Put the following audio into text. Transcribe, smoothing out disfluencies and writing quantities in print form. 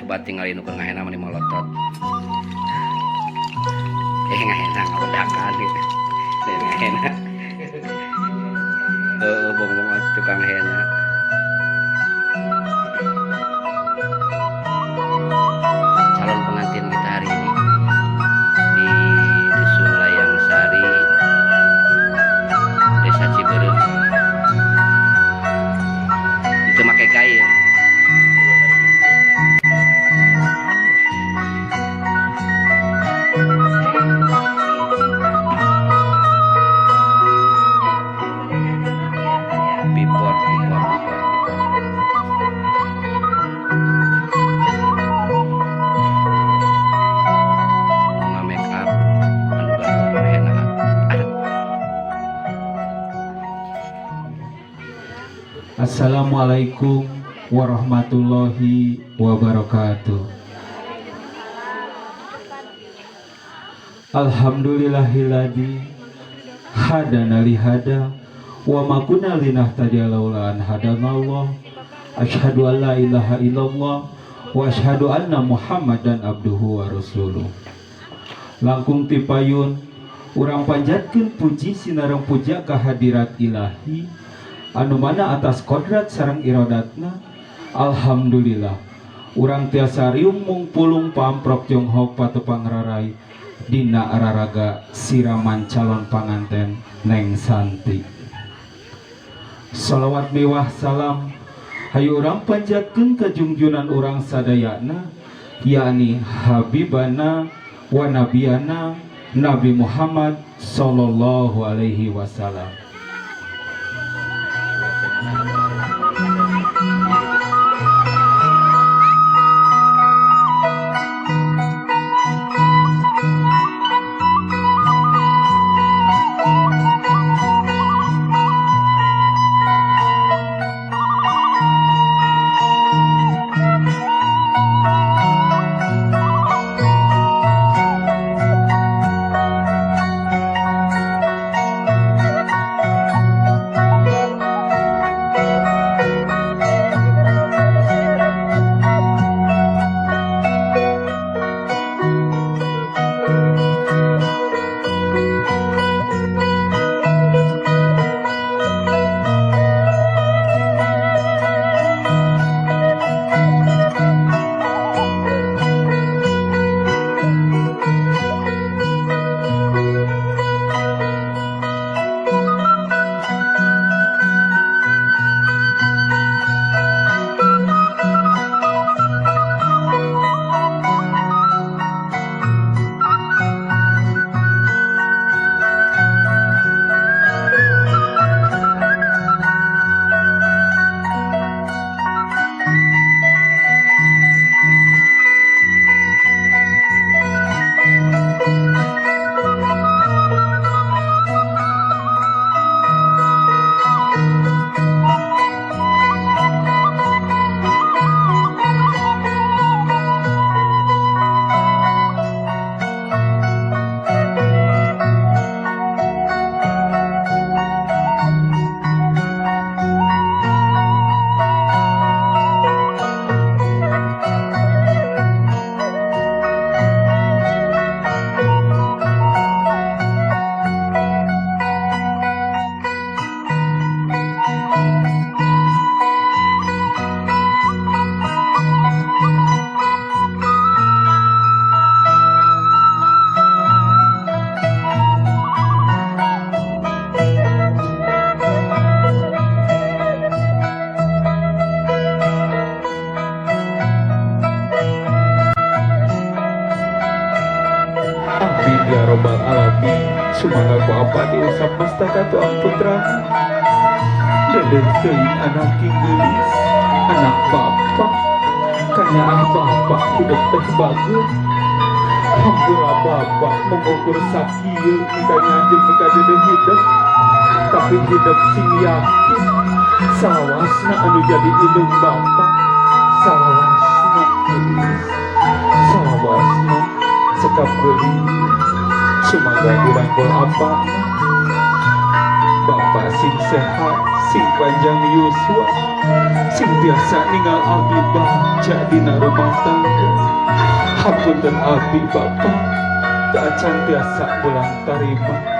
coba tinggalin ukur ngahena meni molotot. Ngahena ngawendakan gitu. Ngahena. Bong-bong tukang hena. Calon pengantin kita hari ini di Dusun Layang Sari, Desa Ciberem. Itu pakai kain. Assalamualaikum warahmatullahi wabarakatuh. Alhamdulillahilladzi hadana lihada wa ma kunna linahtadiya laula an hadanallah. Asyhadu an la ilaha illallah wa asyhadu anna Muhammadan abduhu wa rasuluh. Langkung tipayun urang panjatkeun puji sinareng puja ka hadirat ilahi anu mana atas kodrat sareng iradatna. Alhamdulillah urang tiasa riung mungpulung pamprok jonghok patepang rarai dina araraga siraman calon panganten Neng Santi. Salawat mewah salam hayu urang panjatkeun ka junjunan urang sadayana, yakni habibana wa nabiyana Nabi Muhammad sallallahu alaihi wasallam. Amin ya robbal alamin. Sumangga ku apa diusap mastaka tuang putra. Deden teuing anak gelis, anak bapak. Kanyaan bapak hidup teh bagus. Hampura bapak mengukur sakieu mikanya jeung mika deden hidup. Tapi hidup sing yakin salawasna anu jadi indung bapak. Salawasna gelis, salawasna sekap gelis. Sumangga dirangkul apa Bapak sing sehat sing panjang yuswa sing biasa ninggal abdi baca dina rumah tangga. Hapunten abdi Bapa tak acan tiasa ulang tarima.